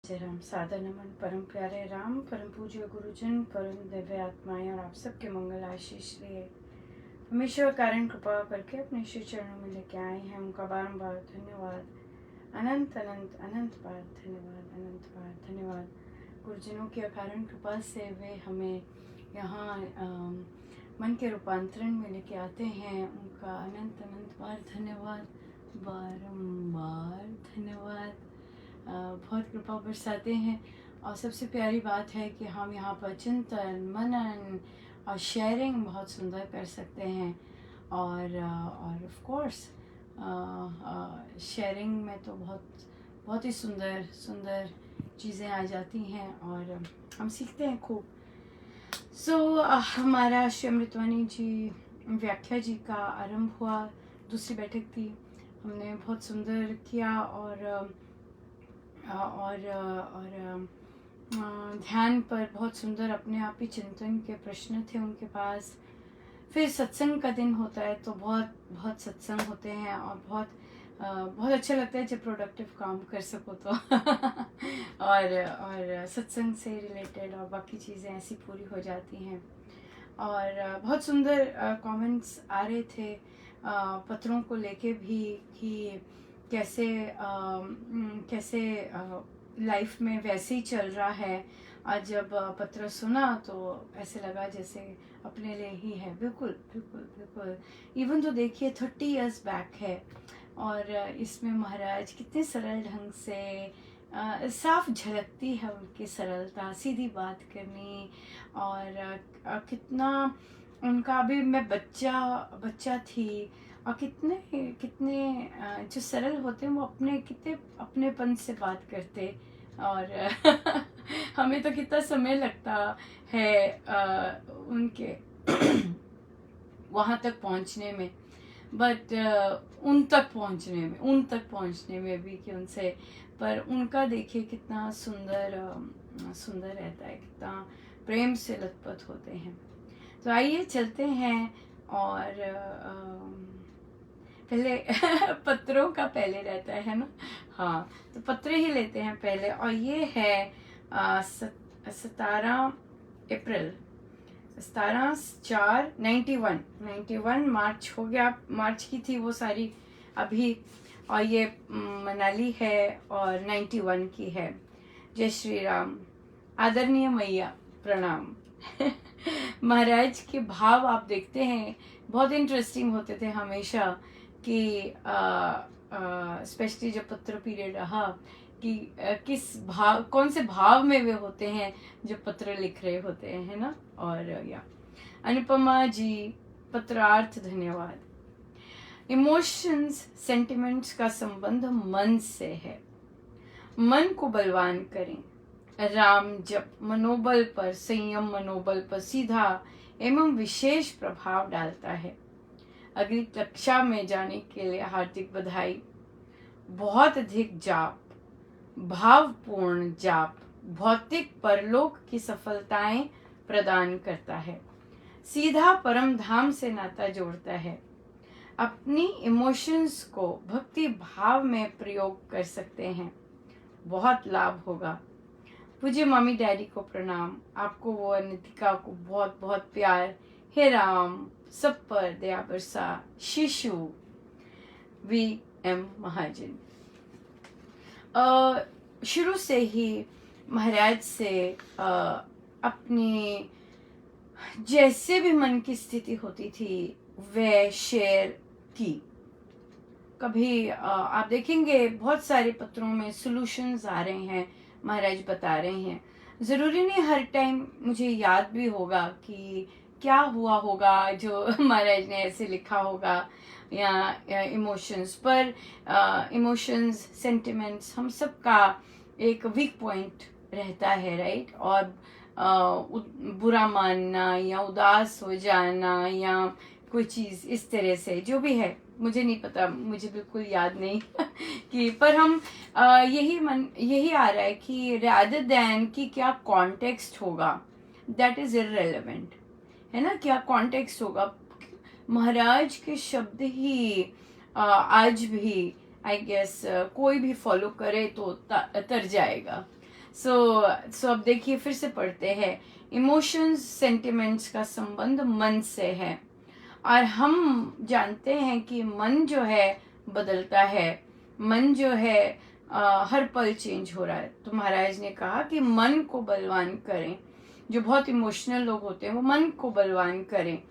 जय राम। सादर नमन परम प्यारे राम, परम पूज्य गुरुजन, परम दिव्य आत्माएं और आप सबके मंगल आशीष लिए हमेशा कारण कृपा करके अपने श्री चरणों में लेके आए हैं। उनका बारंबार धन्यवाद, अनंत अनंत अनंत बार धन्यवाद, अनंत बार धन्यवाद। गुरुजनों की अकारण कृपा से वे हमें यहाँ मन के रूपांतरण में लेके आते हैं। उनका अनंत अनंत बार धन्यवाद, बारंबार धन्यवाद। बहुत कृपा बरसाते हैं। और सबसे प्यारी बात है कि हम यहाँ पर चिंतन मनन और शेयरिंग बहुत सुंदर कर सकते हैं। और ऑफ कोर्स शेयरिंग में तो बहुत ही सुंदर सुंदर चीज़ें आ जाती हैं और हम सीखते हैं खूब। हमारा श्री अमृतवाणी जी व्याख्या जी का आरंभ हुआ, दूसरी बैठक थी, हमने बहुत सुंदर किया और ध्यान पर बहुत सुंदर अपने आप ही चिंतन के प्रश्न थे उनके पास। फिर सत्संग का दिन होता है तो बहुत सत्संग होते हैं और बहुत अच्छा लगता है जब प्रोडक्टिव काम कर सको तो और सत्संग से रिलेटेड और बाकी चीज़ें ऐसी पूरी हो जाती हैं। और बहुत सुंदर कमेंट्स आ रहे थे पत्रों को लेके भी कि कैसे लाइफ में वैसे ही चल रहा है। आज जब पत्र सुना तो ऐसे लगा जैसे अपने लिए ही है। बिल्कुल बिल्कुल बिल्कुल। इवन तो देखिए 30 इयर्स बैक है और इसमें महाराज कितने सरल ढंग से साफ झलकती है उनकी सरलता, सीधी बात करनी। और कितना उनका, अभी मैं बच्चा थी और कितने जो सरल होते हैं वो कितने अपनेपन से बात करते। और हमें तो कितना समय लगता है उनके वहाँ तक पहुँचने में, बट उन तक पहुँचने में भी कि उनसे, पर उनका देखिए कितना सुंदर रहता है, कितना प्रेम से लथपथ होते हैं। तो आइए चलते हैं और पहले पत्रों का पहले रहता है ना, हाँ, तो पत्र ही लेते हैं पहले। और ये है 17 अप्रैल 17/4/91 मार्च हो गया, मार्च की थी वो सारी अभी। और ये मनाली है और 91 की है। जय श्री राम। आदरणीय मैया प्रणाम। महाराज के भाव आप देखते हैं बहुत इंटरेस्टिंग होते थे हमेशा कि स्पेशली जब पत्र पीरियड रहा कि कौन से भाव में वे होते हैं जो पत्र लिख रहे होते हैं, है ना। और या अनुपमा जी पत्रार्थ धन्यवाद। इमोशंस सेंटिमेंट्स का संबंध मन से है। मन को बलवान करें। राम जप मनोबल पर, संयम मनोबल पर सीधा एवं विशेष प्रभाव डालता है। अगली कक्षा में जाने के लिए हार्दिक बधाई। बहुत अधिक जाप, भावपूर्ण जाप भौतिक परलोक की सफलताएं प्रदान करता है, सीधा परम धाम से नाता जोड़ता है। अपनी इमोशंस को भक्ति भाव में प्रयोग कर सकते हैं, बहुत लाभ होगा। पूज्य मम्मी डैडी को प्रणाम, आपको वो नितिका को बहुत बहुत प्यार। हे राम सब पर दया बरसा। शिशु VM महाजन। शुरू से ही महाराज से अपनी जैसे भी मन की स्थिति होती थी वह शेयर की। कभी आप देखेंगे बहुत सारे पत्रों में सॉल्यूशंस आ रहे हैं, महाराज बता रहे हैं। ज़रूरी नहीं हर टाइम मुझे याद भी होगा कि क्या हुआ होगा जो महाराज ने ऐसे लिखा होगा या इमोशंस पर। इमोशंस सेंटिमेंट्स हम सब का एक वीक पॉइंट रहता है, राइट। और बुरा मानना या उदास हो जाना या कोई चीज़ इस तरह से जो भी है, मुझे नहीं पता, मुझे बिल्कुल याद नहीं कि, पर हम यही आ रहा है कि रादर दैन कि क्या कॉन्टेक्स्ट होगा, दैट इज इररेलेवेंट, है ना। क्या कॉन्टेक्स्ट होगा। महाराज के शब्द ही आज भी आई गेस कोई भी फॉलो करे तो तर जाएगा। सो अब देखिए फिर से पढ़ते हैं। इमोशंस सेंटिमेंट्स का संबंध मन से है, और हम जानते हैं कि मन जो है बदलता है, मन जो है हर पल चेंज हो रहा है। तो महाराज ने कहा कि मन को बलवान करें। जो बहुत इमोशनल लोग होते हैं वो मन को बलवान करें।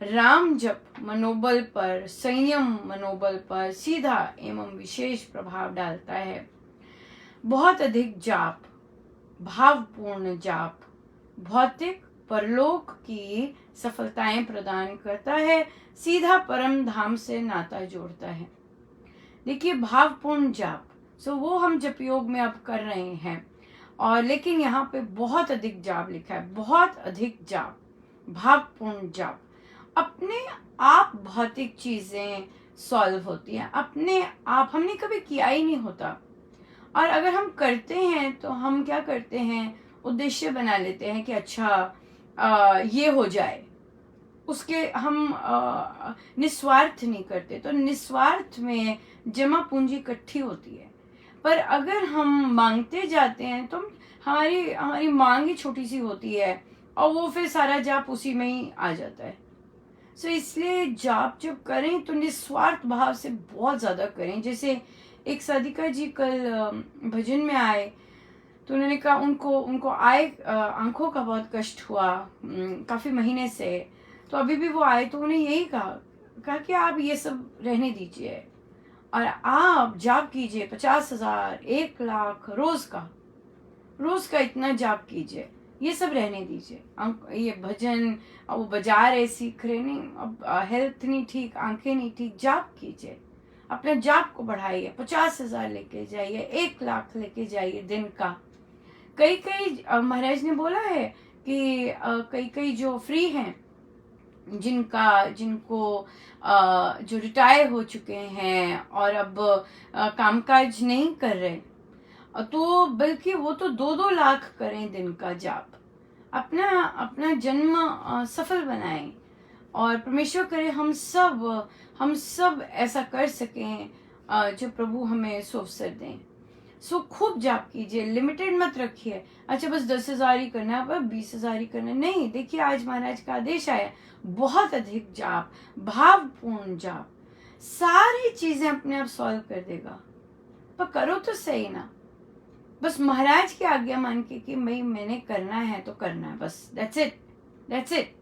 राम जप मनोबल पर, संयम मनोबल पर सीधा एवं विशेष प्रभाव डालता है। बहुत अधिक जाप, भावपूर्ण जाप भौतिक परलोक की सफलताएं प्रदान करता है, सीधा परम धाम से नाता जोड़ता है। देखिए भावपूर्ण जाप, सो वो हम जप योग में अब कर रहे हैं, और लेकिन यहाँ पे बहुत अधिक जाप लिखा है, बहुत अधिक जाप, भावपूर्ण जाप। अपने आप भौतिक चीजें सॉल्व होती हैं अपने आप, हमने कभी किया ही नहीं होता। और अगर हम करते हैं तो हम क्या करते हैं, उद्देश्य बना लेते हैं कि अच्छा ये हो जाए, उसके हम निस्वार्थ नहीं करते। तो निस्वार्थ में जमा पूंजी इकट्ठी होती है, पर अगर हम मांगते जाते हैं तो हमारी हमारी मांग ही छोटी सी होती है, और वो फिर सारा जाप उसी में ही आ जाता है। सो इसलिए जाप जब करें तो निस्वार्थ भाव से बहुत ज्यादा करें। जैसे एक साधिका जी कल भजन में आए, तो उन्होंने कहा उनको आंखों का बहुत कष्ट हुआ काफी महीने से। तो अभी भी वो आए तो उन्हें यही कहा कि आप ये सब रहने दीजिए और आप जाप कीजिए 50,000, 1 लाख रोज का इतना जाप कीजिए, ये सब रहने दीजिए। ये भजन वो बजा रहे, सीख रहे नहीं, अब हेल्थ नहीं ठीक, आंखें नहीं ठीक, जाप कीजिए, अपने जाप को बढ़ाइए। 50,000 लेके जाइए, 1 लाख लेके जाइए दिन का। कई महाराज ने बोला है कि कई जो फ्री हैं, जिनको जो रिटायर हो चुके हैं और अब कामकाज नहीं कर रहे, तो बल्कि वो तो 2-2 लाख करें दिन का जाप, अपना जन्म सफल बनाएं। और परमेश्वर करे हम सब ऐसा कर सकें जो प्रभु हमें सो अवसर दें। सो खूब जाप कीजिए, लिमिटेड मत रखिए, अच्छा बस 10,000 ही करना है, अब 20,000 ही करना नहीं। देखिए आज महाराज का आदेश आया, बहुत अधिक जाप, भावपूर्ण जाप, सारी चीजें अपने आप सॉल्व कर देगा। पर करो तो सही ना, बस महाराज की आज्ञा मान के कि मैंने करना है तो करना है, बस दैट्स इट।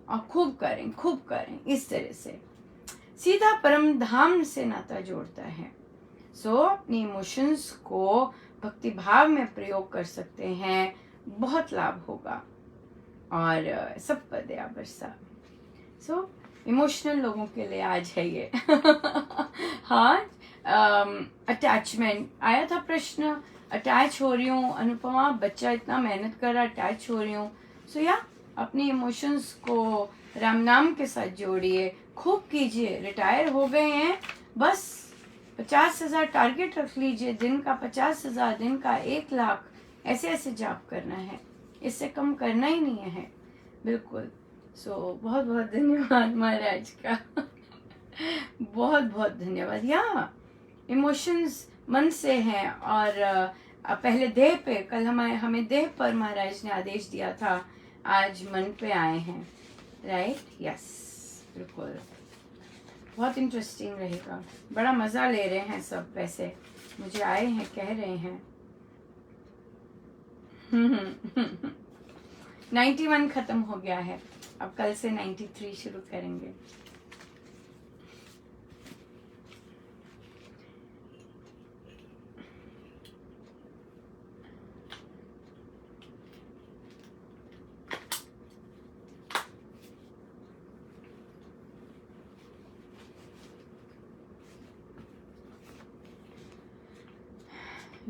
और खूब करें इस तरह से सीधा परम धाम से नाता जोड़ता है। सो अपने इमोशंस को भक्ति भाव में प्रयोग कर सकते हैं, बहुत लाभ होगा और सब पर दया बरसा। सो इमोशनल लोगों के लिए आज है ये। हाँ, अटैचमेंट आया था प्रश्न, अटैच हो रही हूँ अनुपमा, बच्चा इतना मेहनत कर रहा, अटैच हो रही हूँ। सो या अपने इमोशंस को राम नाम के साथ जोड़िए, खूब कीजिए। रिटायर हो गए हैं, बस 50,000 टारगेट रख लीजिए, दिन का 50,000, दिन का 1 लाख, ऐसे जाप करना है, इससे कम करना ही नहीं है बिल्कुल। सो बहुत बहुत धन्यवाद महाराज का। बहुत बहुत धन्यवाद। या इमोशंस मन से हैं, और पहले देह पे, कल हमें देह पर महाराज ने आदेश दिया था, आज मन पे आए हैं, राइट? यस, बिल्कुल। बहुत इंटरेस्टिंग रहेगा, बड़ा मजा ले रहे हैं सब, वैसे मुझे आए हैं कह रहे हैं। 91 खत्म हो गया है, अब कल से 93 शुरू करेंगे।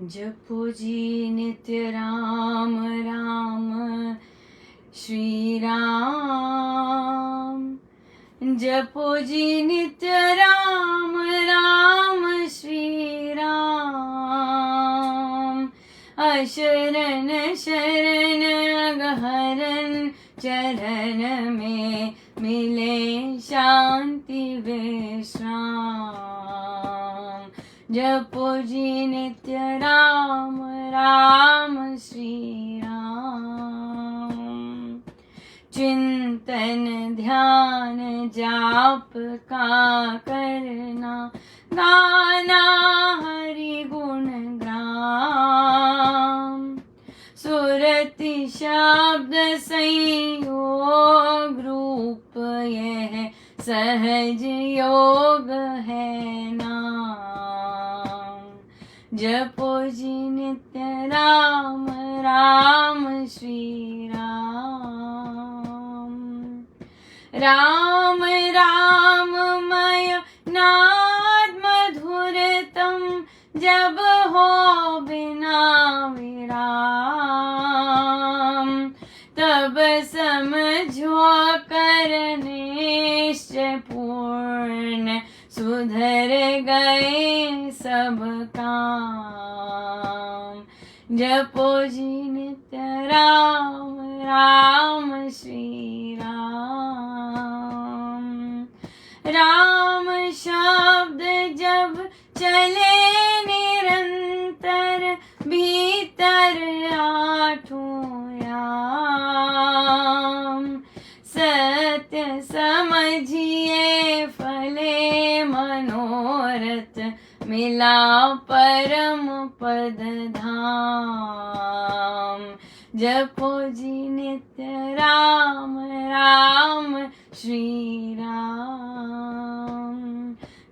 जपो जी नित्य राम राम श्री राम, जपो जी नित्य राम राम श्री राम। अशरण शरण अगहरन चरण में मिले शांति विश्राम। जपो जी नित्य राम राम श्री राम। चिंतन ध्यान जाप का करना, गाना हरि गुण ग्राम। सुरति शब्द संयोग रूप यह सहज योग है नाम। जपो जी नित्य राम राम श्री राम। राम राममय नाद मधुरतम, जब हो बिना विराम। तब समझो करनिश्चय पूर्ण, सुधर गए सब काम। जपो जी नित्य राम राम श्री राम। राम शब्द जब चले निरंतर, भीतर आठों याम। सत्य समझिए फले मनोरथ, मिला परम पद धाम। जपो जी नित्य राम राम श्री राम।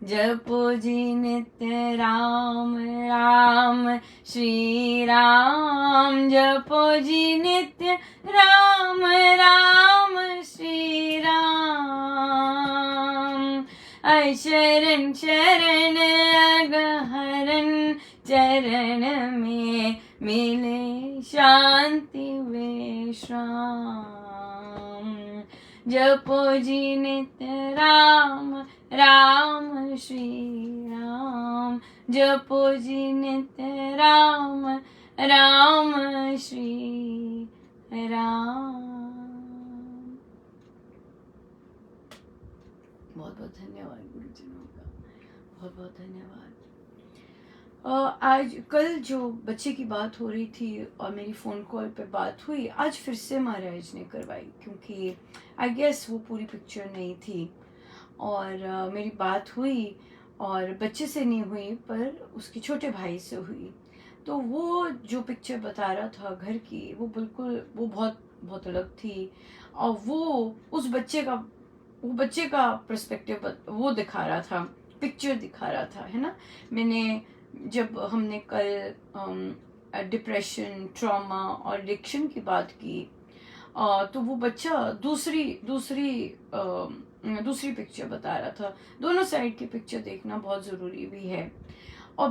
जपो जी नित्य राम राम श्री राम। जपो जी नित्य राम राम श्री राम। शरण शरण अगहरण, चरण में मिले शांति विश्राम। जपो जी नित्य राम राम श्री राम। जपो जी नित्य राम राम श्री राम। बहुत बहुत धन्यवाद गुरुजनों का, बहुत बहुत धन्यवाद। आज कल जो बच्चे की बात हो रही थी और मेरी फ़ोन कॉल पे बात हुई, आज फिर से महाराज ने करवाई, क्योंकि आई गेस वो पूरी पिक्चर नहीं थी। और मेरी बात हुई और बच्चे से नहीं हुई, पर उसके छोटे भाई से हुई। तो वो जो पिक्चर बता रहा था घर की, वो बिल्कुल वो बहुत बहुत अलग थी। और वो बच्चे का पर्सपेक्टिव वो दिखा रहा था, पिक्चर दिखा रहा था, है ना। जब हमने कल डिप्रेशन, ट्रॉमा और एडिक्शन की बात की, तो वो बच्चा दूसरी पिक्चर बता रहा था। दोनों साइड की पिक्चर देखना बहुत ज़रूरी भी है। और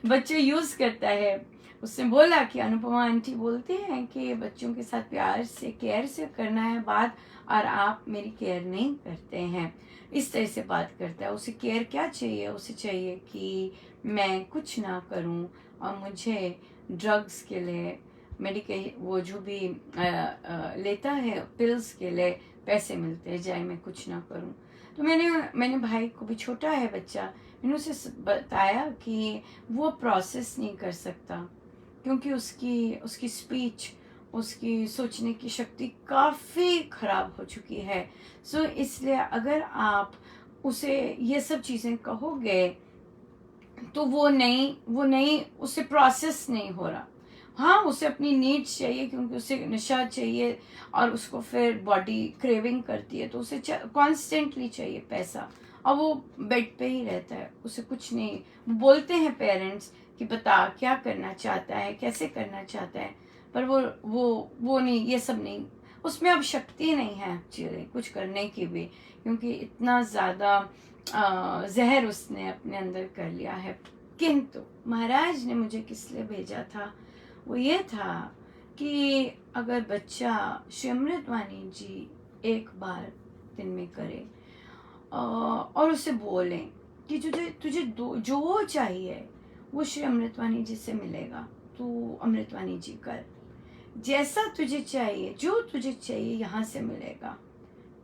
बच्चा यूज़ करता है। उसने बोला कि अनुपमा आंटी बोलते हैं कि बच्चों के साथ प्यार से, केयर से करना है बात, और आप मेरी केयर नहीं करते हैं। इस तरह से बात करता है। उसे केयर क्या चाहिए? उसे चाहिए कि मैं कुछ ना करूं और मुझे ड्रग्स के लिए, वो जो भी लेता है पिल्स के लिए पैसे मिलते हैं, जाए मैं कुछ ना करूं। तो मैंने भाई को भी, छोटा है बच्चा, मैंने उसे बताया कि वो प्रोसेस नहीं कर सकता, क्योंकि उसकी स्पीच, उसकी सोचने की शक्ति काफ़ी ख़राब हो चुकी है। सो इसलिए अगर आप उसे ये सब चीज़ें कहोगे तो वो नहीं उसे प्रोसेस नहीं हो रहा। हाँ, उसे अपनी नीड्स चाहिए, क्योंकि उसे नशा चाहिए और उसको फिर बॉडी क्रेविंग करती है, तो उसे कॉन्स्टेंटली चाहिए पैसा, और वो बेड पे ही रहता है, उसे कुछ नहीं। बोलते हैं पेरेंट्स कि बता क्या करना चाहता है, कैसे करना चाहता है, पर वो नहीं, ये सब नहीं, उसमें अब शक्ति नहीं है एक्चुअली कुछ करने की भी, क्योंकि इतना ज़्यादा जहर उसने अपने अंदर कर लिया है। किंतु महाराज ने मुझे किस लिए भेजा था, वो ये था कि अगर बच्चा श्री अमृतवाणी जी एक बार दिन में करे और उसे बोले कि तुझे जो चाहिए वो श्री अमृतवाणी जी से मिलेगा, तू अमृतवाणी जी कर, जैसा तुझे चाहिए, जो तुझे चाहिए यहाँ से मिलेगा,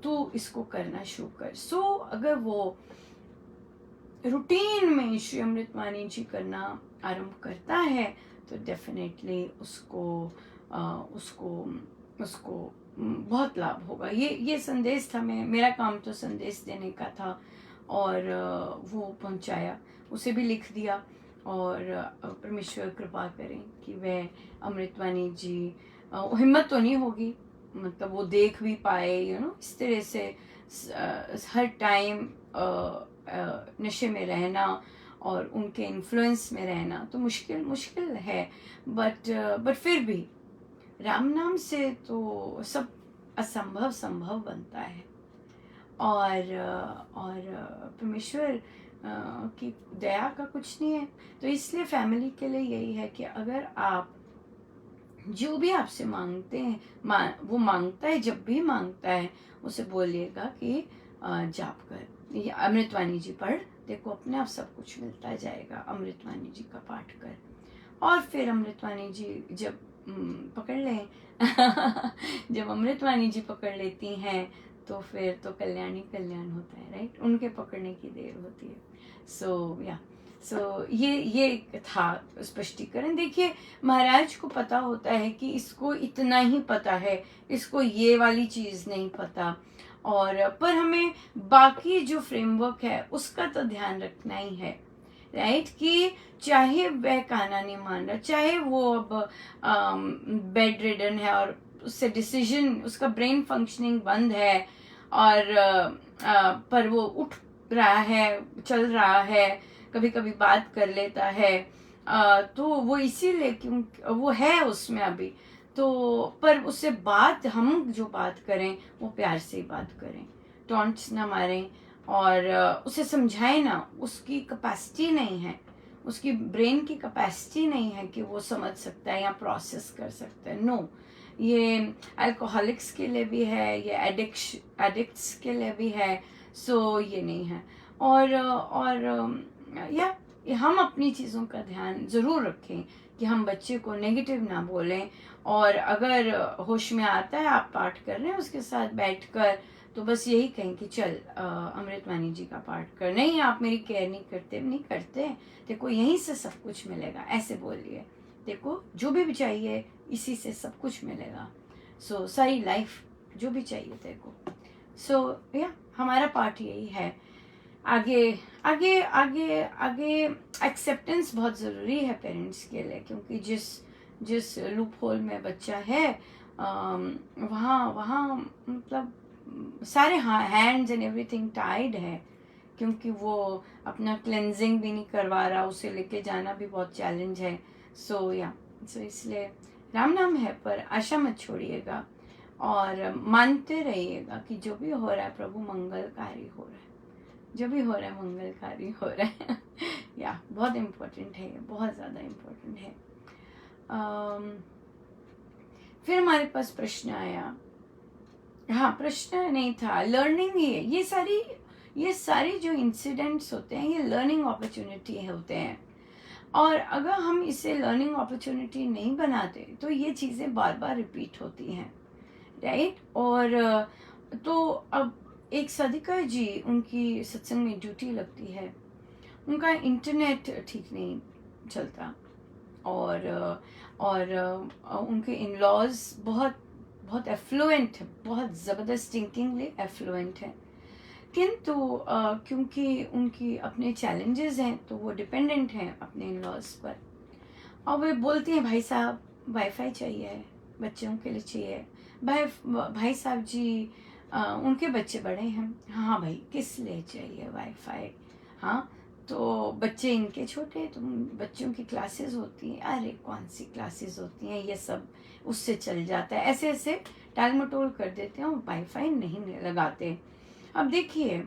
तू इसको करना शुरू कर। सो अगर वो रूटीन में श्री अमृतवाणी जी करना आरंभ करता है, तो डेफिनेटली उसको बहुत लाभ होगा। ये संदेश था, मेरा काम तो संदेश देने का था, और वो पहुंचाया, उसे भी लिख दिया। और परमेश्वर कृपा करें कि वह अमृतवाणी जी, हिम्मत तो नहीं होगी, मतलब वो देख भी पाए, इस तरह से हर टाइम नशे में रहना और उनके इन्फ्लुएंस में रहना तो मुश्किल है। बट फिर भी राम नाम से तो सब असंभव संभव बनता है। और परमेश्वर की दया का कुछ नहीं है। तो इसलिए फैमिली के लिए यही है कि अगर आप जो भी आपसे मांगते हैं, वो मांगता है, जब भी मांगता है उसे बोलिएगा कि जाप कर, ये अमृतवाणी जी पढ़, देखो अपने आप सब कुछ मिलता जाएगा। अमृतवाणी जी का पाठ कर, और फिर अमृतवाणी जी जब पकड़ लें जब अमृतवाणी जी पकड़ लेती हैं तो फिर तो कल्याण होता है, राइट? उनके पकड़ने की देर होती है। सो ये था स्पष्टीकरण। देखिए, महाराज को पता होता है कि इसको इतना ही पता है, इसको ये वाली चीज नहीं पता, और पर हमें बाकी जो फ्रेमवर्क है उसका तो ध्यान रखना ही है, राइट? कि चाहे वह खाना नहीं मान रहा, चाहे वो अब बेड रिडन है और उससे डिसीजन, उसका ब्रेन फंक्शनिंग बंद है, और पर वो उठ रहा है, चल रहा है, कभी कभी बात कर लेता है, तो वो इसीलिए क्यों वो है उसमें अभी, तो पर उससे बात, हम जो बात करें वो प्यार से बात करें, टॉन्ट्स ना मारें, और उसे समझाएं ना। उसकी कैपेसिटी नहीं है, उसकी ब्रेन की कैपेसिटी नहीं है कि वो समझ सकता है या प्रोसेस कर सकता है। नो, ये अल्कोहलिक्स के लिए भी है, ये एडिक्ट्स के लिए भी है। सो ये नहीं है। और या हम अपनी चीज़ों का ध्यान ज़रूर रखें कि हम बच्चे को नेगेटिव ना बोलें, और अगर होश में आता है आप पाठ कर रहे हैं उसके साथ बैठकर, तो बस यही कहें कि चल अमृतवाणी जी का पाठ कर। नहीं, आप मेरी केयर नहीं करते, देखो यहीं से सब कुछ मिलेगा, ऐसे बोलिए, देखो जो भी चाहिए इसी से सब कुछ मिलेगा। सो सारी लाइफ जो भी चाहिए देखो। सो हमारा पाठ यही है। आगे आगे आगे आगे एक्सेप्टेंस बहुत ज़रूरी है पेरेंट्स के लिए, क्योंकि जिस लूप होल में बच्चा है वहाँ मतलब सारे हैंड्स एंड एवरीथिंग टाइड है, क्योंकि वो अपना क्लेंजिंग भी नहीं करवा रहा, उसे लेके जाना भी बहुत चैलेंज है। सो इसलिए राम नाम है, पर आशा मत छोड़िएगा, और मानते रहिएगा कि जो भी हो रहा है प्रभु मंगलकारी हो रहा है, जो भी हो रहा है मंगलकारी हो रहा है। बहुत इम्पोर्टेंट है, बहुत ज़्यादा इम्पोर्टेंट है। फिर हमारे पास प्रश्न आया, प्रश्न नहीं था, लर्निंग ही है। ये सारी जो इंसिडेंट्स होते हैं ये लर्निंग अपॉर्चुनिटी होते हैं, और अगर हम इसे लर्निंग अपॉर्चुनिटी नहीं बनाते तो ये चीज़ें बार बार रिपीट होती हैं, राइट? और तो अब एक साधिका जी, उनकी सत्संग में ड्यूटी लगती है, उनका इंटरनेट ठीक नहीं चलता, और उनके इन लॉज बहुत एफ्लुएंट है, बहुत ज़बरदस्त थिंकिंगली एफ्लुएंट है, किंतु क्योंकि उनकी अपने चैलेंजेस हैं तो वो डिपेंडेंट हैं अपने इन लॉज पर, और वे बोलती हैं भाई साहब वाईफाई चाहिए, बच्चों के लिए चाहिए। भाई साहब जी उनके बच्चे बड़े हैं, हाँ भाई किस लिए चाहिए वाईफाई, हाँ तो बच्चे इनके छोटे, तो बच्चों की क्लासेस होती हैं, अरे कौन सी क्लासेस होती हैं, ये सब उससे चल जाता है, ऐसे ऐसे टाल मटोल कर देते हैं और वाईफाई नहीं लगाते। अब देखिए,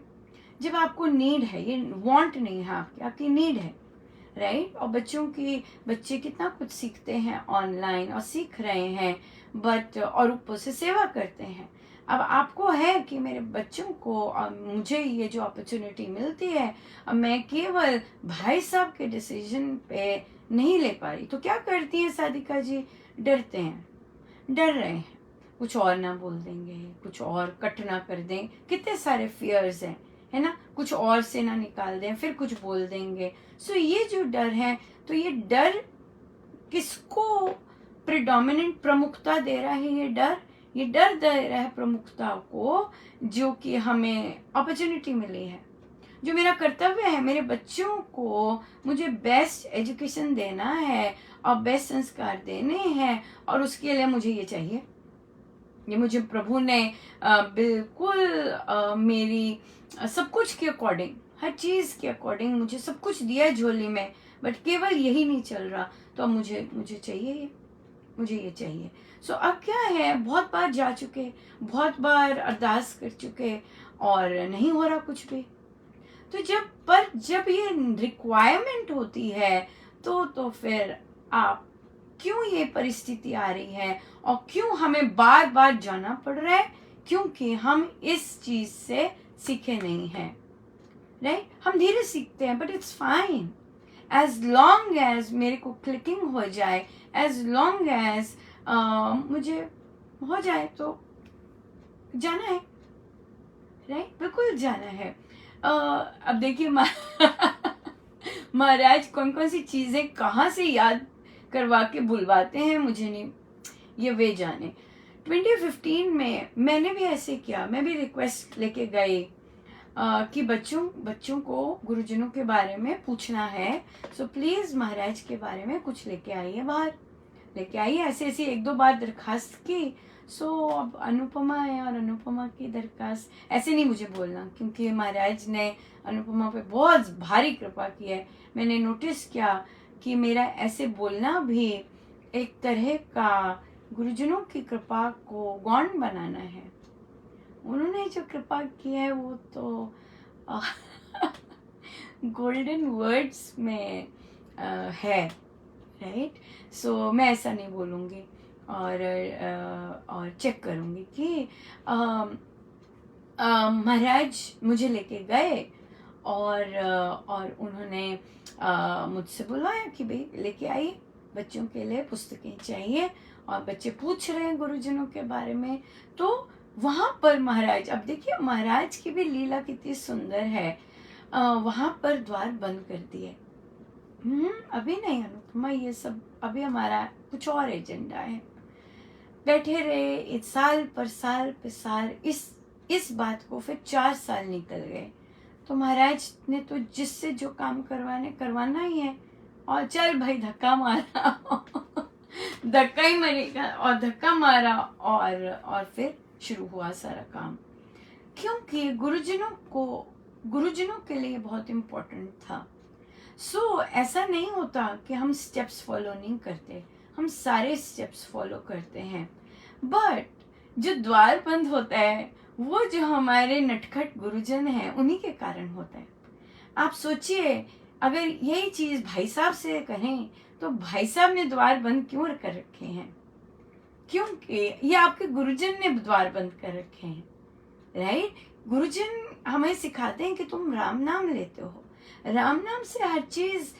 जब आपको नीड है, ये वांट नहीं है आपकी नीड है, राइट? और बच्चे कितना कुछ सीखते हैं ऑनलाइन, और सीख रहे हैं, बट और ऊपर से सेवा करते हैं। अब आपको है कि मेरे बच्चों को और मुझे ये जो अपॉर्चुनिटी मिलती है, अब मैं केवल भाई साहब के डिसीजन पे नहीं ले पा रही, तो क्या करती हैं साधिका जी? डरते हैं, डर रहे हैं, कुछ और ना बोल देंगे, कुछ और कट ना कर दें, कितने सारे फियर्स हैं, है ना? कुछ और से ना निकाल दें, फिर कुछ बोल देंगे। सो ये जो डर है, तो ये डर किसको प्रिडोमिनेंट प्रमुखता दे रहा है? ये डर दे रहा है प्रमुखता को, जो कि हमें अपॉर्चुनिटी मिली है, जो मेरा कर्तव्य है, मेरे बच्चों को मुझे बेस्ट एजुकेशन देना है और बेस्ट संस्कार देने हैं, और उसके लिए मुझे ये चाहिए। ये मुझे प्रभु ने बिल्कुल मेरी सब कुछ के अकॉर्डिंग, हर चीज़ के अकॉर्डिंग मुझे सब कुछ दिया है झोली में, बट केवल यही नहीं चल रहा, तो अब मुझे चाहिए ये, मुझे ये चाहिए। सो अब क्या है, बहुत बार जा चुके, बहुत बार अरदास कर चुके और नहीं हो रहा कुछ भी। तो जब ये रिक्वायरमेंट होती है तो फिर आप क्यों ये परिस्थिति आ रही है और क्यों हमें बार बार जाना पड़ रहा है? क्योंकि हम इस चीज से सीखे नहीं हैं, राइट? हम धीरे सीखते हैं, but it's fine as long as मेरे को क्लिकिंग हो जाए, एज लॉन्ग एज मुझे हो जाए तो जाना है, राइट? बिल्कुल जाना है। अब देखिए महाराज कौन कौन सी चीजें कहाँ से याद करवा के बुलवाते हैं, मुझे नहीं, ये वे जाने। 2015 में मैंने भी ऐसे किया, मैं भी रिक्वेस्ट लेके गई कि बच्चों को गुरुजनों के बारे में पूछना है, सो प्लीज महाराज के बारे में कुछ लेके आइए, बाहर लेके आइए। ऐसे एक दो बार दरखास्त की। सो अब अनुपमा है और अनुपमा की दरखास्त ऐसे नहीं मुझे बोलना, क्योंकि महाराज ने अनुपमा पे बहुत भारी कृपा की है। मैंने नोटिस किया कि मेरा ऐसे बोलना भी एक तरह का गुरुजनों की कृपा को गौण बनाना है। उन्होंने जो कृपा की है वो तो गोल्डन वर्ड्स में है, राइट? सो मैं ऐसा नहीं बोलूँगी और चेक करूँगी कि महाराज मुझे लेके गए और उन्होंने मुझसे बुलाया कि भाई लेके आइए, बच्चों के लिए पुस्तकें चाहिए, और बच्चे पूछ रहे हैं गुरुजनों के बारे में। तो वहाँ पर महाराज, अब देखिए महाराज की भी लीला कितनी सुंदर है, वहाँ पर द्वार बंद कर दिए। अभी नहीं अनुपमा, ये सब अभी हमारा कुछ और एजेंडा है। बैठे रहे, एक साल पर साल इस बात को फिर 4 साल निकल गए। तो महाराज ने तो जिससे जो काम करवाना ही है, और चल भाई धक्का मारा धक्का ही मरेगा, और धक्का मारा और फिर शुरू हुआ सारा काम। क्योंकि गुरुजनों के लिए बहुत इम्पोर्टेंट था। सो ऐसा नहीं होता कि हम स्टेप्स फॉलो नहीं करते, हम सारे स्टेप्स फॉलो करते हैं, बट जो द्वार बंद होता है वो जो हमारे नटखट गुरुजन हैं उन्हीं के कारण होता है। आप सोचिए, अगर यही चीज भाई साहब से कहें तो भाई साहब ने द्वार बंद क्यों कर रखे हैं? क्योंकि ये आपके गुरुजन ने द्वार बंद कर रखे हैं, राइट? गुरुजन हमें सिखाते हैं कि तुम राम नाम लेते हो, राम नाम से हर चीज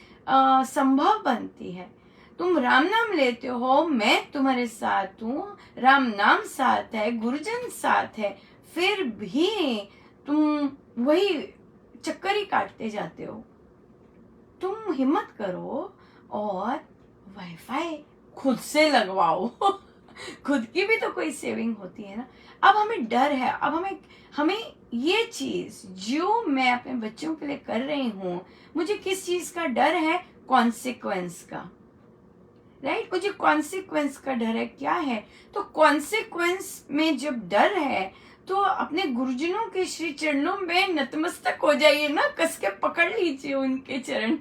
संभव बनती है। तुम राम नाम लेते हो, मैं तुम्हारे साथ हूँ, राम नाम साथ है, गुरुजन साथ है, फिर भी तुम वही चक्कर ही काटते जाते हो। तुम हिम्मत करो और वाईफाई खुद से लगवाओ खुद की भी तो कोई सेविंग होती है ना। अब हमें डर है, अब हमें ये चीज जो मैं अपने बच्चों के लिए कर रही हूँ, मुझे किस चीज का डर है? कॉन्सिक्वेंस का, राइट? मुझे कॉन्सिक्वेंस का डर है। क्या है? तो कॉन्सिक्वेंस में जब डर है तो अपने गुरुजनों के श्री चरणों में नतमस्तक हो जाइए ना, कस के पकड़ लीजिए उनके चरण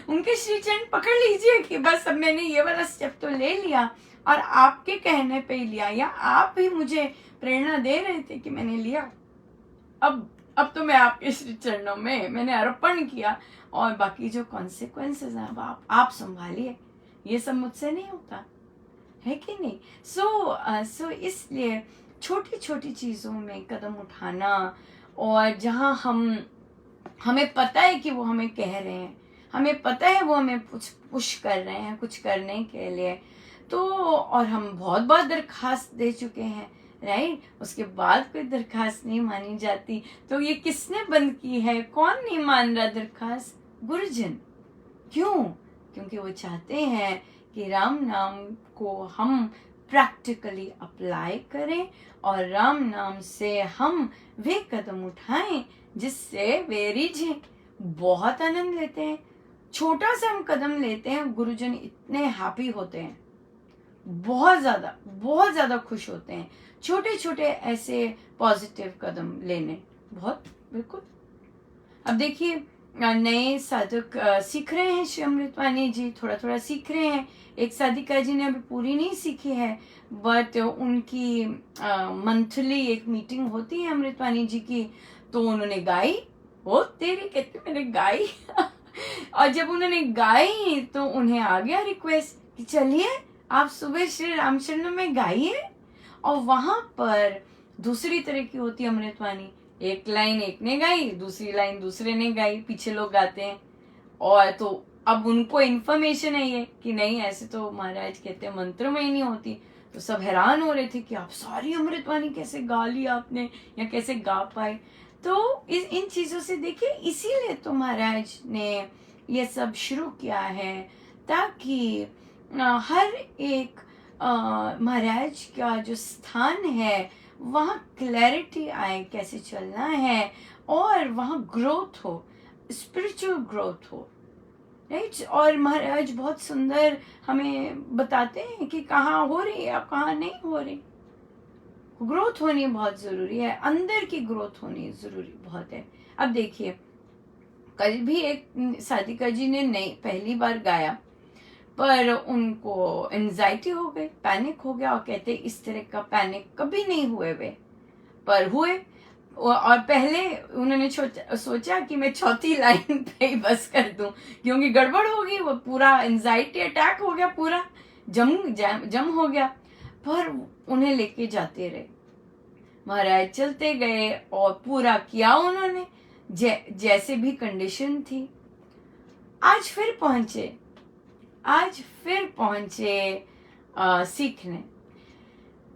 उनके श्री चरण पकड़ लीजिए कि बस अब मैंने ये वाला स्टेप तो ले लिया, और आपके कहने पे ही लिया, या आप ही मुझे प्रेरणा दे रहे थे कि मैंने लिया। अब तो मैं आपके श्री चरणों में मैंने अर्पण किया, और बाकी जो कॉन्सिक्वेंसेस हैं अब आप संभालिए। ये सब मुझसे नहीं होता है कि नहीं? सो इसलिए छोटी छोटी चीजों में कदम उठाना, और जहां हमें पता है कि वो हमें कह रहे हैं, हमें पता है वो हमें पुश कर रहे हैं कुछ करने के लिए, तो और हम बहुत बार दरखास्त दे चुके हैं, राइट? उसके बाद कोई दरखास्त नहीं मानी जाती, तो ये किसने बंद की है? कौन नहीं मान रहा दरखास्त? गुरुजन। क्यों? क्योंकि वो चाहते हैं कि राम नाम को हम प्रैक्टिकली अप्लाई करें और राम नाम से हम वे कदम उठाएं जिससे वे रिझें, बहुत आनंद लेते हैं। छोटा सा हम कदम लेते हैं, गुरुजन इतने हैप्पी होते हैं, बहुत ज्यादा खुश होते हैं। छोटे छोटे ऐसे पॉजिटिव कदम लेने, बहुत बिल्कुल। अब देखिए नए साधक सीख रहे हैं, श्री अमृतवाणी जी थोड़ा थोड़ा सीख रहे हैं। एक साधिका जी ने अभी पूरी नहीं सीखी है, बट उनकी मंथली एक मीटिंग होती है अमृतवाणी जी की, तो उन्होंने गाई, वो तेरी कहते मैंने गाई और जब उन्होंने गाई तो उन्हें आ गया रिक्वेस्ट कि चलिए आप सुबह श्री रामचंद्र में गाइए। और वहां पर दूसरी तरह की होती है अमृतवाणी, एक लाइन एक ने गाई, दूसरी लाइन दूसरे ने गाई, पीछे लोग गाते हैं। और तो अब उनको इन्फॉर्मेशन है ये कि नहीं ऐसे तो महाराज कहते हैं मंत्र में ही नहीं होती, तो सब हैरान हो रहे थे कि आप सारी अमृतवाणी कैसे गा ली आपने या कैसे गा पाए। तो इन चीजों से देखिए, इसीलिए तो महाराज ने ये सब शुरू किया है ताकि हर एक महाराज का जो स्थान है वहाँ क्लैरिटी आए, कैसे चलना है, और वहाँ ग्रोथ हो, स्पिरिचुअल ग्रोथ हो, राइट। और महाराज बहुत सुंदर हमें बताते हैं कि कहाँ हो रही है और कहाँ नहीं हो रही। ग्रोथ होनी बहुत जरूरी है, अंदर की ग्रोथ होनी जरूरी बहुत है। अब देखिए कल भी एक साधिका जी ने नई पहली बार गाया, पर उनको एंजाइटी हो गई, पैनिक हो गया, और कहते इस तरह का पैनिक कभी नहीं हुए वे, पर हुए। और पहले उन्होंने सोचा कि मैं चौथी लाइन पे ही बस कर दूं, क्योंकि गड़बड़ हो गई, वो पूरा एंजाइटी अटैक हो गया, पूरा जम हो गया। पर उन्हें लेके जाते रहे महाराज, चलते गए और पूरा किया उन्होंने जैसे भी कंडीशन थी। आज फिर पहुंचे सीखने।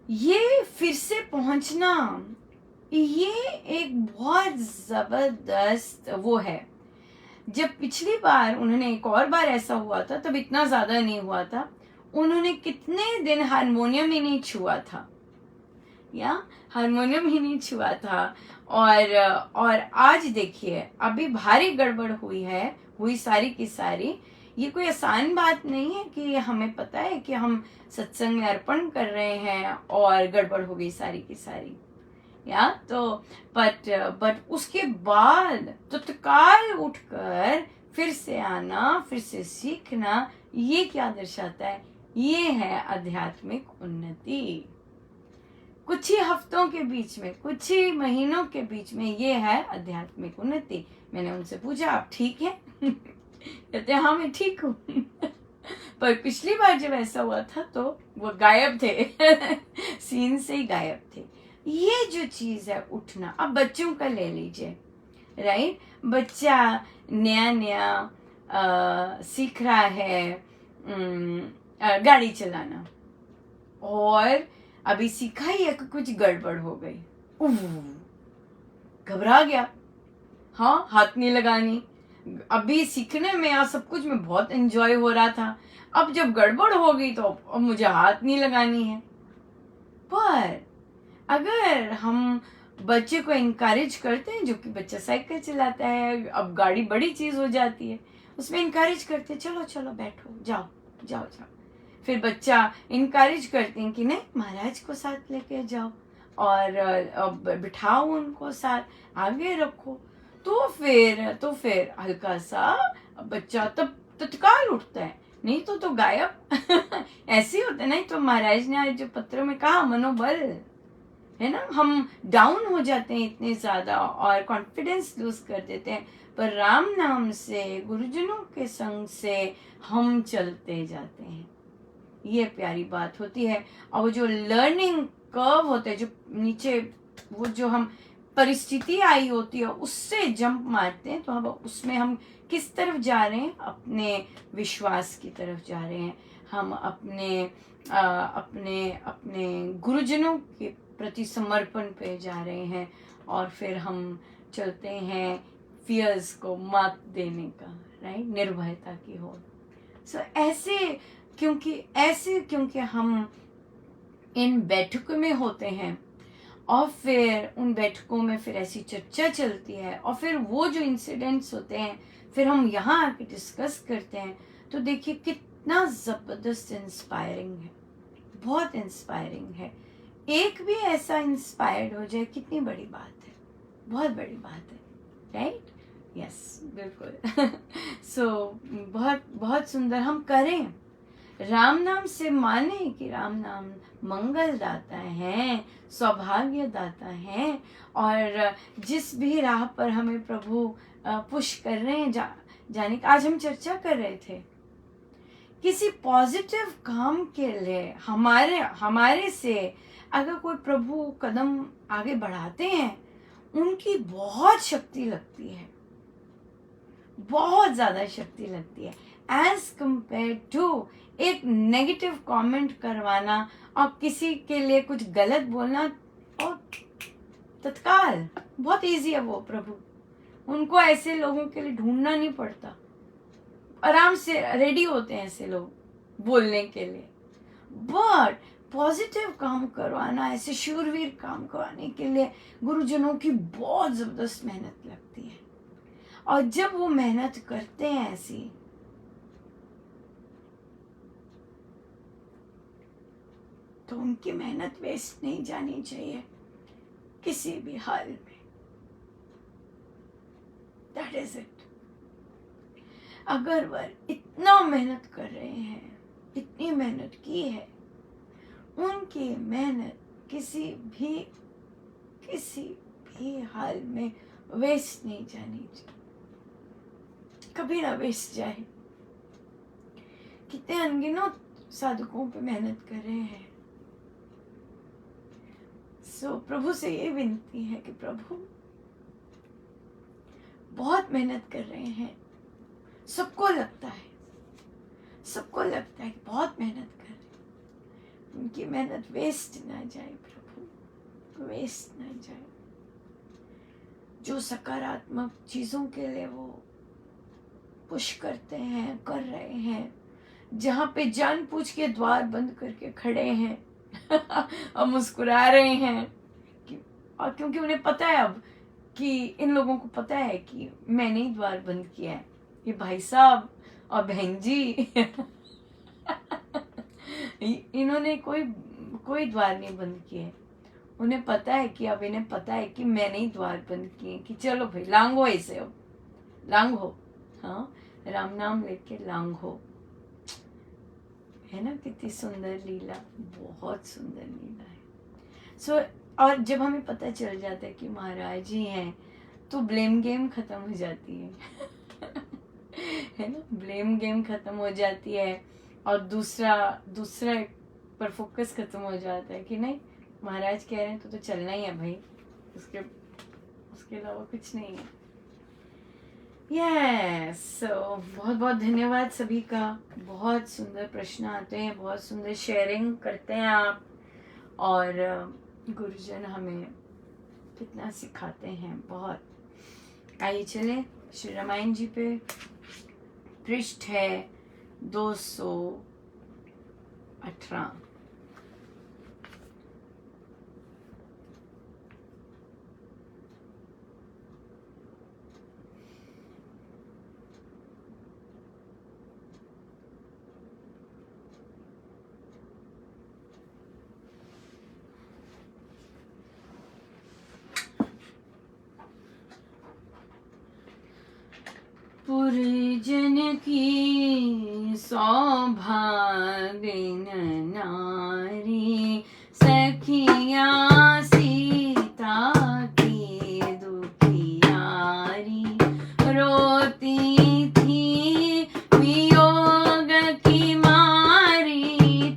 ये फिर से पहुंचना, ये एक बहुत जबरदस्त वो है। जब पिछली बार उन्होंने एक और बार ऐसा हुआ था, तब इतना ज्यादा नहीं हुआ था, उन्होंने कितने दिन हारमोनियम ही नहीं छुआ था, या हारमोनियम ही नहीं छुआ था। और आज देखिए अभी भारी गड़बड़ हुई सारी की सारी। ये कोई आसान बात नहीं है कि हमें पता है कि हम सत्संग में अर्पण कर रहे हैं और गड़बड़ हो गई सारी की सारी, या तो बट उसके बाद तत्काल उठकर फिर से आना, फिर से सीखना, ये क्या दर्शाता है? ये है आध्यात्मिक उन्नति। कुछ ही हफ्तों के बीच में, कुछ ही महीनों के बीच में ये है आध्यात्मिक उन्नति। मैंने उनसे पूछा आप ठीक है? कहते हाँ मैं ठीक हूँ पर पिछली बार जब ऐसा हुआ था तो वो गायब थे सीन से ही गायब थे। ये जो चीज है उठना, अब बच्चों का ले लीजिए, राइट। बच्चा नया सीख रहा है गाड़ी चलाना, और अभी सीखा ही है कि कुछ गड़बड़ हो गई, घबरा गया, हाँ हाथ नहीं लगानी। अभी सीखने में या सब कुछ में बहुत एंजॉय हो रहा था, अब जब गड़बड़ हो गई तो अब मुझे हाथ नहीं लगानी है। पर अगर हम बच्चे को इनकरेज करते हैं, जो कि बच्चा साइकिल चलाता है, अब गाड़ी बड़ी चीज हो जाती है, उसमें इनकरेज करते हैं चलो चलो बैठो, जाओ। फिर बच्चा इनकरेज करते हैं कि नहीं महाराज को साथ लेके जाओ और बिठाओ उनको साथ, आगे रखो। तो फिर हल्का सा बच्चा तब तत्काल उठता है, नहीं तो गायब ऐसे ही होता है। नहीं तो महाराज ने आज जो पत्रों में कहा, मनोबल है ना, हम डाउन हो जाते हैं इतने ज्यादा और कॉन्फिडेंस लूज कर देते हैं। पर राम नाम से, गुरुजनों के संग से हम चलते जाते हैं, ये प्यारी बात होती है। और वो जो लर्निंग कर्व होते हैं, जो नीचे वो जो हम परिस्थिति आई होती है उससे जंप मारते हैं, तो उसमें हम किस तरफ जा रहे हैं? अपने विश्वास की तरफ जा रहे हैं, हम अपने गुरुजनों के प्रति समर्पण पे जा रहे हैं, और फिर हम चलते हैं फियर्स को मात देने का, राइट, निर्भयता की ओर। सो क्योंकि हम इन बैठकों में होते हैं और फिर उन बैठकों में फिर ऐसी चर्चा चलती है और फिर वो जो इंसिडेंट्स होते हैं फिर हम यहाँ आके डिस्कस करते हैं, तो देखिए कितना ज़बरदस्त इंस्पायरिंग है, बहुत इंस्पायरिंग है। एक भी ऐसा इंस्पायर्ड हो जाए कितनी बड़ी बात है, बहुत बड़ी बात है, राइट? यस, बिल्कुल। सो बहुत बहुत सुंदर। हम करें, राम नाम से माने कि राम नाम मंगल दाता है, सौभाग्य दाता है, और जिस भी राह पर हमें प्रभु पुश कर रहे हैं जाने का। आज हम चर्चा कर रहे थे किसी पॉजिटिव काम के लिए हमारे से अगर कोई प्रभु कदम आगे बढ़ाते हैं, उनकी बहुत शक्ति लगती है, बहुत ज़्यादा शक्ति लगती है एज कंपेयर टू एक नेगेटिव कमेंट करवाना और किसी के लिए कुछ गलत बोलना, और तत्काल बहुत इजी है वो प्रभु, उनको ऐसे लोगों के लिए ढूंढना नहीं पड़ता, आराम से रेडी होते हैं ऐसे लोग बोलने के लिए। बट पॉजिटिव काम करवाना, ऐसे शूरवीर काम करवाने के लिए गुरुजनों की बहुत ज़बरदस्त मेहनत लगती है, और जब वो मेहनत करते हैं ऐसी, तो उनकी मेहनत वेस्ट नहीं जानी चाहिए किसी भी हाल में। That is it. अगर वह इतना मेहनत कर रहे हैं, इतनी मेहनत की है, उनकी मेहनत किसी भी हाल में वेस्ट नहीं जानी चाहिए, कभी ना वेस्ट जाए। कितने अनगिनत साधकों पे मेहनत कर रहे हैं। प्रभु से ये विनती है कि प्रभु बहुत मेहनत कर रहे हैं, सबको लगता है कि बहुत मेहनत कर रहे हैं, उनकी मेहनत वेस्ट ना जाए प्रभु, वेस्ट ना जाए। जो सकारात्मक चीज़ों के लिए वो पुश करते हैं, कर रहे हैं, जहाँ पे जानबूझ के द्वार बंद करके खड़े हैं और मुस्कुरा रहे हैं और क्योंकि उन्हें पता है अब कि इन लोगों को पता है कि मैंने ही द्वार बंद किया है, ये भाई साहब और बहन जी इन्होंने कोई द्वार नहीं बंद किए है। उन्हें पता है कि अब इन्हें पता है कि मैंने ही द्वार बंद किए, कि चलो भाई लांघो ऐसे, अब लांघो, हाँ, राम नाम लेके लांघो। है ना, कितनी सुंदर लीला, बहुत सुंदर लीला है। और जब हमें पता चल जाता है कि महाराज ही हैं, तो ब्लेम गेम खत्म हो जाती है है ना, ब्लेम गेम खत्म हो जाती है, और दूसरा पर फोकस खत्म हो जाता है कि नहीं, महाराज कह रहे हैं तो चलना ही है भाई, उसके अलावा कुछ नहीं है। यस, बहुत बहुत धन्यवाद सभी का। बहुत सुंदर प्रश्न आते हैं, बहुत सुंदर शेयरिंग करते हैं आप, और गुरुजन हमें कितना सिखाते हैं, बहुत। आइए चले श्री रामायण जी पे। पृष्ठ है 218। पुरजन की सौभाग्यन नारी, सखिया सीता की दुखियारी, रोती थी वियोग की मारी,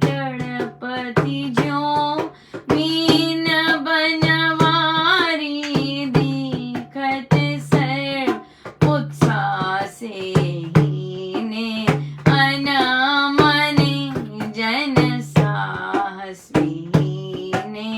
तड़पती ज्यों मीन बनवारी, दिखत सर्व उत्साह से हीने, अनमने जन साहस विहीने,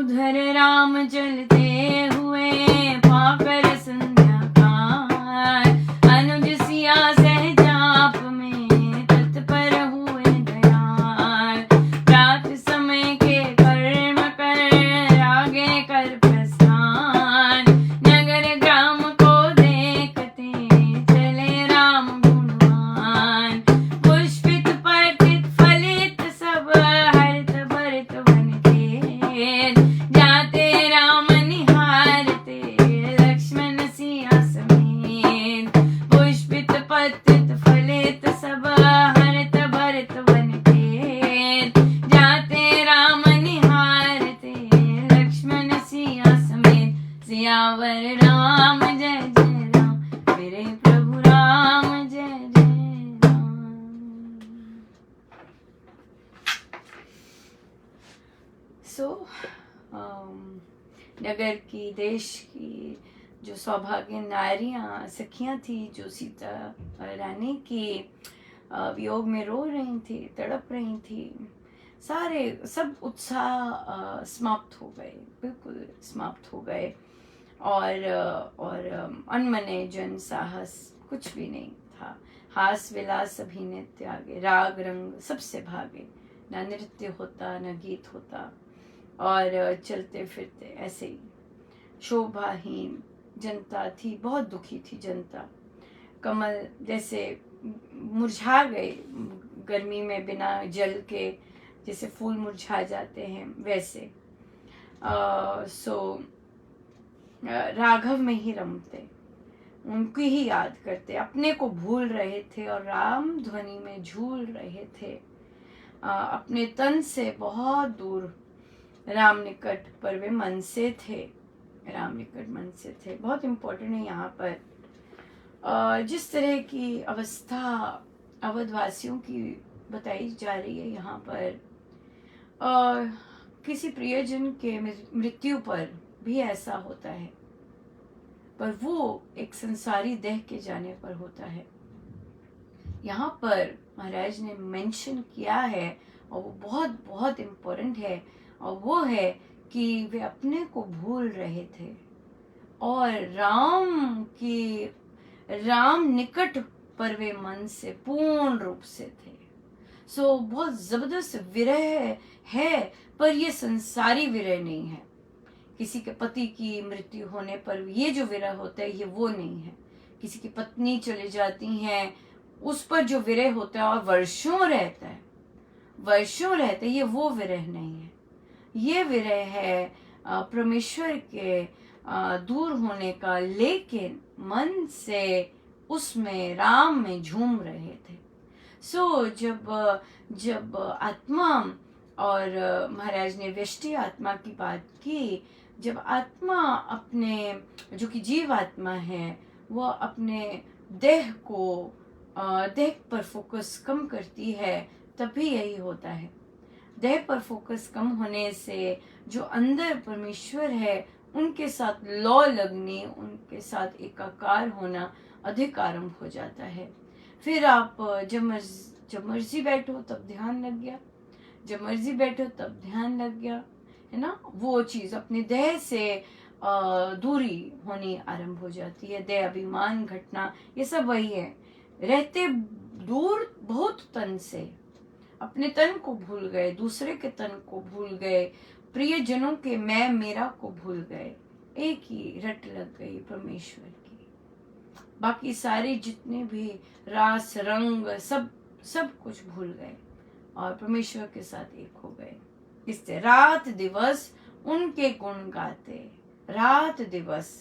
उधर राम चलते हुए पाकर संध्या काल, अनुज सिया सहजाप में तत्पर हुए दयाल। रात समय के कर्म कर आगे कर प्रस्थान, नगर ग्राम को देखते चले राम गुणवान। पुष्पित पर्तित फलित सब हरित भरित वन खेत, जाते राम निहारते लक्ष्मण सिया समेत। पुष्पित पर्तित फलित सब हरित भरित वन खेत, जाते राम निहारते लक्ष्मण सिया समेत। सियावर राम जय जय राम, मेरे प्रभु राम जय जय राम। सो नगर की, देश की जो सौभाग्य नारियां सखियां थी, जो सीता रानी की वियोग में रो रही थी, तड़प रही थी, सब उत्साह समाप्त हो गए, बिल्कुल समाप्त हो गए। और अनमने जन साहस कुछ भी नहीं था। हास विलास सभी ने त्यागे, राग रंग सबसे भागे, ना नृत्य होता न गीत होता, और चलते फिरते ऐसे ही शोभाहीन जनता थी, बहुत दुखी थी जनता। कमल जैसे मुरझा गए, गर्मी में बिना जल के जैसे फूल मुरझा जाते हैं वैसे। राघव में ही रमते, उनकी ही याद करते, अपने को भूल रहे थे और राम ध्वनि में झूल रहे थे। अपने तन से बहुत दूर राम निकट पर वे मन से थे, राम निकट मन से थे। बहुत इम्पोर्टेंट है यहाँ पर जिस तरह की अवस्था अवधवासियों की बताई जा रही है यहाँ पर। किसी प्रियजन के मृत्यु पर भी ऐसा होता है, पर वो एक संसारी देह के जाने पर होता है। यहाँ पर महाराज ने मेंशन किया है और वो बहुत बहुत इम्पोर्टेंट है, और वो है कि वे अपने को भूल रहे थे और राम निकट पर वे मन से पूर्ण रूप से थे। सो बहुत जबरदस्त विरह है, पर ये संसारी विरह नहीं है। किसी के पति की मृत्यु होने पर ये जो विरह होता है ये वो नहीं है। किसी की पत्नी चली जाती हैं उस पर जो विरह होता है और वर्षों रहता है, ये वो विरह नहीं है। ये विरह है परमेश्वर के दूर होने का, लेकिन मन से उसमें राम में झूम रहे थे। सो जब आत्मा, और महाराज ने व्यष्टि आत्मा की बात की, जब आत्मा अपने, जो कि जीव आत्मा है, वो अपने देह पर फोकस कम करती है, तभी यही होता है। देह पर फोकस कम होने से जो अंदर परमेश्वर है उनके साथ लौ लगनी, उनके साथ एकाकार होना अधिक आरंभ हो जाता है। फिर आप जब मर्जी बैठो तब ध्यान लग गया, जब मर्जी बैठो तब ध्यान लग गया, है ना। वो चीज अपने देह से दूरी होनी आरंभ हो जाती है। देह अभिमान घटना, ये सब वही है। रहते दूर बहुत तन से, अपने तन को भूल गए, दूसरे के तन को भूल गए, प्रिय जनों के मैं मेरा को भूल गए, एक ही रट लग गई परमेश्वर की। बाकी सारे जितने भी रास रंग सब कुछ भूल गए और परमेश्वर के साथ एक हो गए। इससे रात दिवस उनके गुण गाते, रात दिवस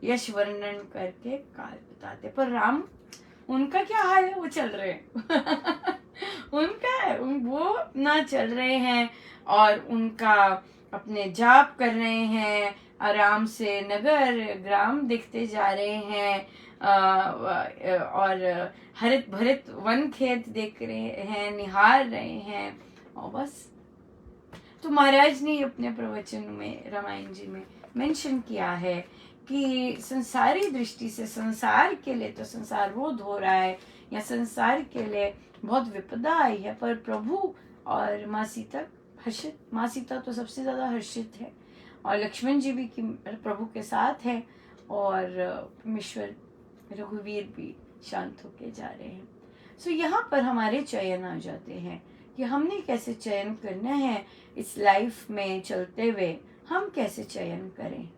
यश वर्णन करके काल बिताते। पर राम, उनका क्या हाल है, वो चल रहे हैं वो ना चल रहे हैं और उनका अपने जाप कर रहे हैं, आराम से नगर ग्राम देखते जा रहे हैं, और हरित भरित वन खेत देख रहे हैं, निहार रहे हैं, और बस। तो महाराज ने अपने प्रवचन में, रामायण जी में मेंशन किया है कि संसारी दृष्टि से संसार के लिए तो संसार रोध हो रहा है, या संसार के लिए बहुत विपदा आई है, पर प्रभु और माँ सीता हर्षित, माँ सीता तो सबसे ज्यादा हर्षित है। और लक्ष्मण जी भी कि प्रभु के साथ हैं, और परमेश्वर रघुवीर भी शांत होके जा रहे हैं। सो यहाँ पर हमारे चयन आ जाते हैं कि हमने कैसे चयन करना है इस लाइफ में चलते हुए। हम कैसे चयन करें,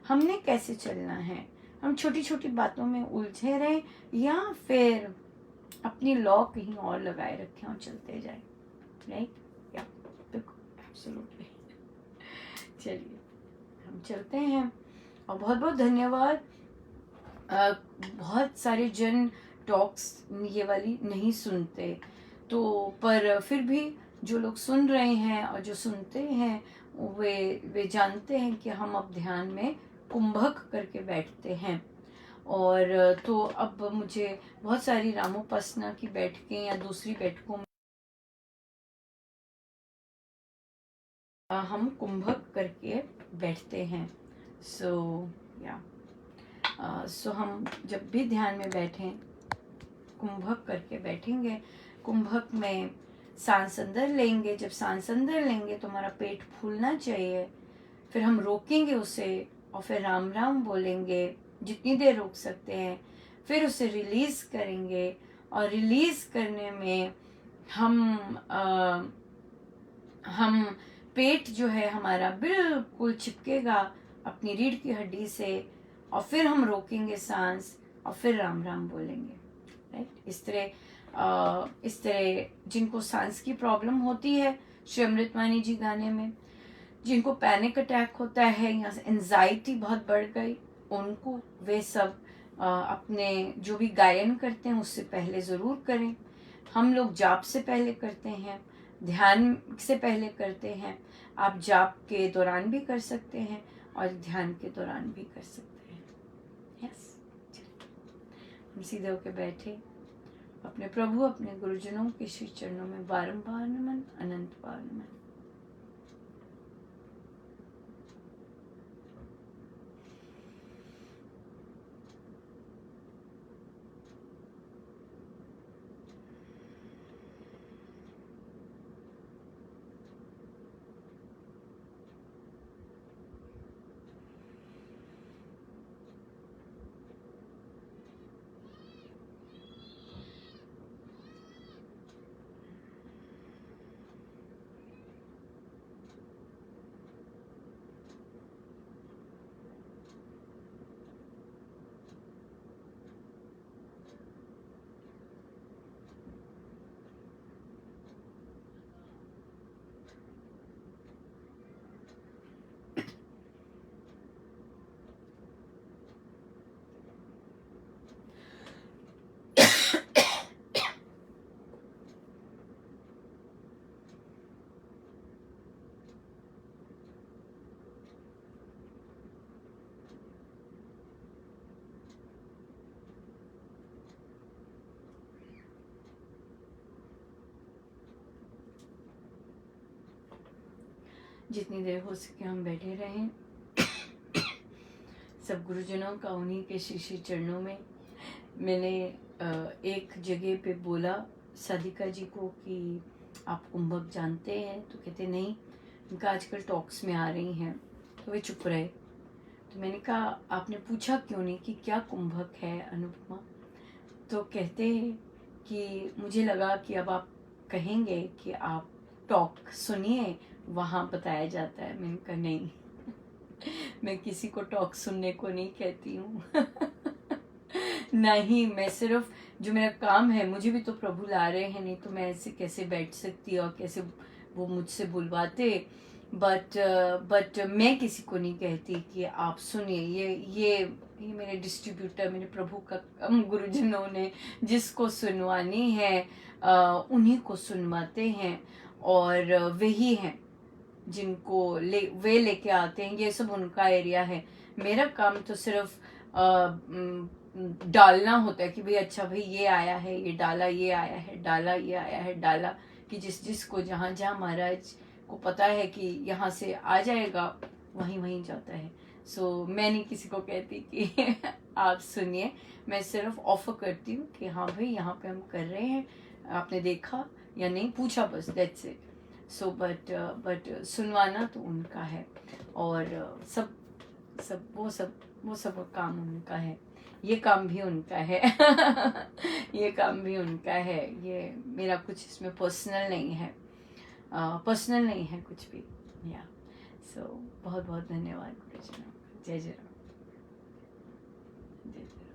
हमने कैसे चलना है। हम छोटी छोटी बातों में उलझे रहें या फिर अपनी लॉ कहीं और लगाए रखें और चलते जाएं, राइट? या एब्सोल्युटली। चलिए हम चलते हैं, और बहुत बहुत धन्यवाद। बहुत सारे जन टॉक्स ये वाली नहीं सुनते, तो पर फिर भी जो लोग सुन रहे हैं और जो सुनते हैं वे जानते हैं कि हम अब ध्यान में कुंभक करके बैठते हैं। और तो अब मुझे बहुत सारी रामोपासना की बैठकें या दूसरी बैठकों में हम कुंभक करके बैठते हैं। सो सो हम जब भी ध्यान में बैठें कुंभक करके बैठेंगे। कुंभक में सांस अंदर लेंगे। जब सांस अंदर लेंगे तो हमारा पेट फूलना चाहिए, फिर हम रोकेंगे उसे और फिर राम राम बोलेंगे जितनी देर रोक सकते हैं, फिर उसे रिलीज करेंगे। और रिलीज करने में हम पेट जो है हमारा बिल्कुल चिपकेगा अपनी रीढ़ की हड्डी से, और फिर हम रोकेंगे सांस और फिर राम राम बोलेंगे, राइट? इस तरह जिनको सांस की प्रॉब्लम होती है, श्री अमृतवाणी जी गाने में, जिनको पैनिक अटैक होता है या एंजाइटी बहुत बढ़ गई, उनको वे सब अपने जो भी गायन करते हैं उससे पहले ज़रूर करें। हम लोग जाप से पहले करते हैं, ध्यान से पहले करते हैं। आप जाप के दौरान भी कर सकते हैं और ध्यान के दौरान भी कर सकते हैं। यस, हम सीधे होकर बैठे, अपने प्रभु अपने गुरुजनों के श्री चरणों में बारंबार नमन, अनंत बार नमन। जितनी देर हो सके हम बैठे रहें। सब गुरुजनों का उन्हीं के श्री चरणों में। मैंने एक जगह पे बोला साधिका जी को कि आप कुंभक जानते हैं, तो कहते नहीं, उनका आजकल टॉक्स में आ रही हैं, तो वे चुप रहे। तो मैंने कहा आपने पूछा क्यों नहीं कि क्या कुंभक है अनुपमा? तो कहते हैं कि मुझे लगा कि अब आप कहेंगे कि आप टॉक सुनिए, वहाँ बताया जाता है। मैंने कहा नहीं मैं किसी को टॉक सुनने को नहीं कहती हूँ नहीं, मैं सिर्फ जो मेरा काम है, मुझे भी तो प्रभु ला रहे हैं, नहीं तो मैं ऐसे कैसे बैठ सकती और कैसे वो मुझसे बुलवाते। बट मैं किसी को नहीं कहती कि आप सुनिए। ये मेरे डिस्ट्रीब्यूटर, मेरे प्रभु का गुरुजनों ने जिसको सुनवानी है उन्हीं को सुनवाते हैं, और वही हैं जिनको वे लेके आते हैं। ये सब उनका एरिया है। मेरा काम तो सिर्फ डालना होता है कि भाई अच्छा भाई ये आया है, ये डाला, ये आया है डाला, ये आया है डाला, कि जिसको जहाँ जहाँ महाराज को पता है कि यहाँ से आ जाएगा वहीं जाता है। सो मैं नहीं किसी को कहती कि आप सुनिए, मैं सिर्फ ऑफर करती हूँ कि हाँ भाई यहाँ पे हम कर रहे हैं, आपने देखा या नहीं, पूछा, बस दैट्स इट। सो बट सुनवाना तो उनका है। और सब सब वो सब काम उनका है, ये काम भी उनका है। ये काम भी उनका है, ये मेरा कुछ इसमें पर्सनल नहीं है, पर्सनल नहीं है कुछ भी। या सो बहुत बहुत धन्यवाद गुरुजी। जय जय राम, जय जय राम।